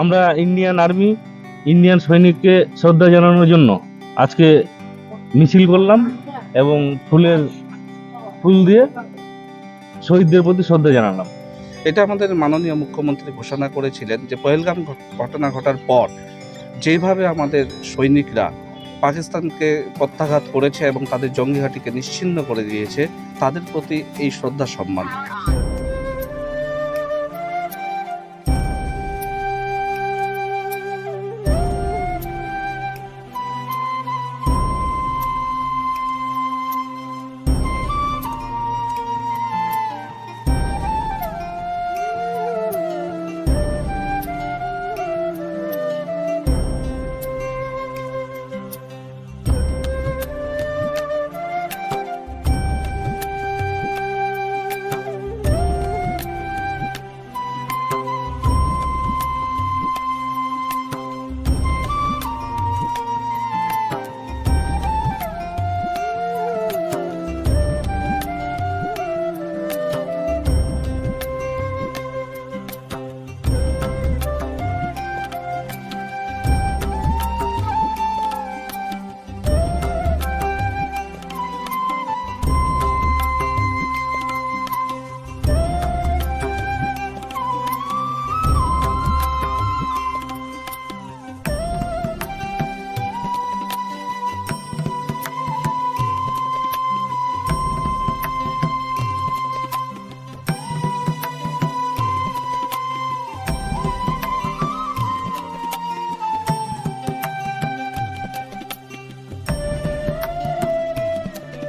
আমরা Indian army, Indian সৈনিককে শ্রদ্ধা জানানোর জন্য আজকে মিছিল করলাম এবং ফুল দিয়ে শহীদদের প্রতি শ্রদ্ধা জানালাম। এটা আমাদের মাননীয় মুখ্যমন্ত্রী ঘোষণা করেছিলেন যে পহেলগাম ঘটনা ঘটার পর যেভাবে আমাদের সৈনিকরা পাকিস্তানকে প্রত্যাঘাত করেছে এবং তাদের জঙ্গি ঘাঁটিকে নিশ্চিহ্ন করে দিয়েছে, তাদের প্রতি এই শ্রদ্ধা সম্মান।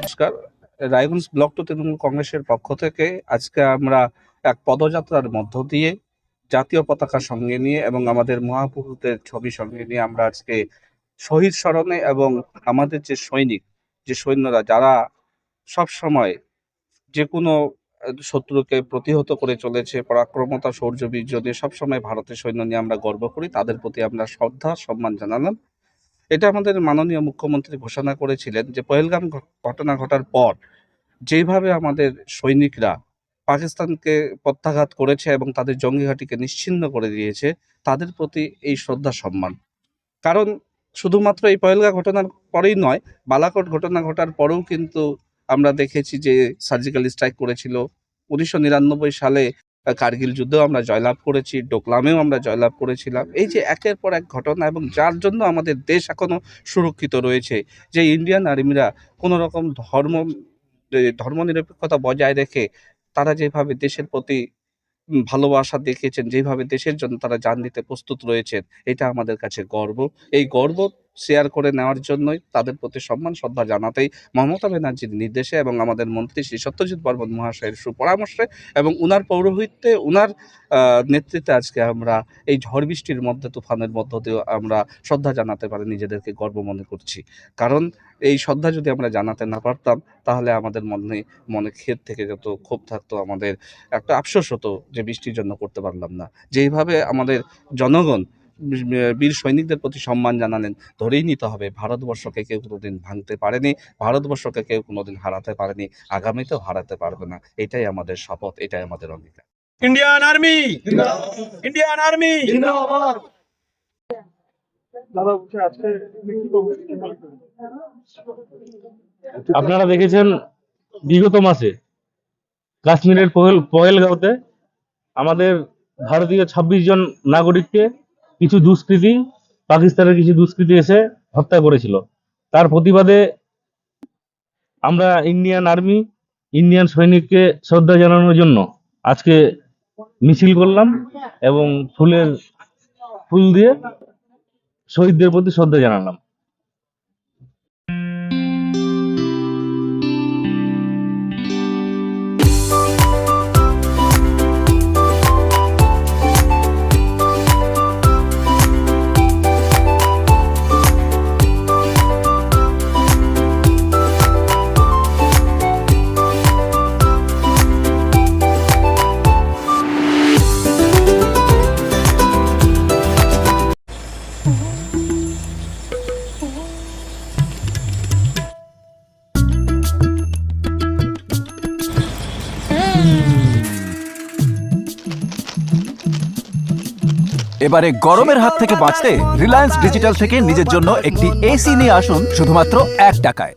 নমস্কার, রায়গঞ্জ ব্লক টু তৃণমূল কংগ্রেসের পক্ষ থেকে আজকে আমরা এক পদযাত্রার মধ্য দিয়ে জাতীয় পতাকা সঙ্গে নিয়ে এবং আমাদের মহাপুরুষদের ছবি সঙ্গে নিয়ে আমরা আজকে শহীদ স্মরণে এবং আমাদের যে সৈন্যরা যারা সব সময় যে কোনো শত্রুকে প্রতিহত করে চলেছে, পরাক্রমতা শৌর্য বীর্য দিয়ে সবসময় ভারতের সৈন্য নিয়ে আমরা গর্ব করি, তাদের প্রতি আমরা শ্রদ্ধা সম্মান জানালাম। এটা আমাদের মাননীয় মুখ্যমন্ত্রী ঘোষণা করেছিলেন যে পহেলগাম ঘটনা ঘটার পর যেভাবে আমাদের সৈনিকরা পাকিস্তানকে প্রত্যাঘাত করেছে এবং তাদের জঙ্গি ঘাঁটিকে নিশ্চিহ্ন করে দিয়েছে, তাদের প্রতি এই শ্রদ্ধা সম্মান। কারণ শুধুমাত্র এই পহেলগাম ঘটনার পরেই নয়, বালাকোট ঘটনা ঘটার পরেও কিন্তু আমরা দেখেছি যে সার্জিক্যাল স্ট্রাইক করেছিল। 1999 সালে কার্গিল যুদ্ধেও আমরা জয়লাভ করেছি, ডোকলামেও আমরা জয়লাভ করেছিলাম। এই যে একের পর এক ঘটনা এবং যার জন্য আমাদের দেশ এখনো সুরক্ষিত রয়েছে, যে ইন্ডিয়ান আর্মিরা কোনো রকম ধর্মনিরপেক্ষতা বজায় রেখে তারা যেভাবে দেশের প্রতি ভালোবাসা দেখিয়েছেন, যেভাবে দেশের জন্য তারা জান দিতে প্রস্তুত রয়েছেন, এটা আমাদের কাছে গর্ব। এই গর্ব শেয়ার করে নেওয়ার জন্যই তাদের প্রতি সম্মান শ্রদ্ধা জানাতেই মমতা ব্যানার্জির নির্দেশে এবং আমাদের মন্ত্রী শ্রী সত্যজিৎ বর্মন মহাশয়ের সুপরামর্শে এবং উনার পৌরোহিত্যে, উনার নেতৃত্বে আজকে আমরা এই ঝড় বৃষ্টির মধ্যে, তুফানের মধ্য দিয়েও আমরা শ্রদ্ধা জানাতে পারি, নিজেদেরকে গর্ব মনে করছি। কারণ এই শ্রদ্ধা যদি আমরা জানাতে না পারতাম, তাহলে আমাদের মনে ক্ষেত থেকে যত ক্ষোভ থাকতো, আমাদের একটা আফসোস হতো যে বৃষ্টির জন্য করতে পারলাম না। যেইভাবে আমাদের জনগণ বীর সৈনিকদের প্রতি সম্মান জানালেন, ধরেই নিতে হবে ভারতবর্ষকে কেউ কোনোদিন ভাঙতে পারেনি, ভারতবর্ষকে কেউ কোনোদিন হারাতে পারেনি, আগামীতেও হারাতে পারবে না। এটাই আমাদের শপথ, এটাই আমাদের অঙ্গীকার। Indian army, Indian army. আপনারা দেখেছেন বিগত মাসে কাশ্মীরের পহেলগাঁওতে আমাদের ভারতীয় 26 জন নাগরিককে পাকিস্তানের কিছু দুষ্কৃতী এসে হত্যা করেছিল। তার প্রতিবাদে আমরা ইন্ডিয়ান আর্মি, ইন্ডিয়ান সৈনিককে শ্রদ্ধা জানানোর জন্য আজকে মিছিল করলাম এবং ফুল দিয়ে শহীদদের প্রতি শ্রদ্ধা জানালাম। এবারে গরমের হাত থেকে বাঁচতে রিলায়েন্স ডিজিটাল থেকে নিজের জন্য একটি এসি নিয়ে আসুন শুধুমাত্র 1 টাকায়।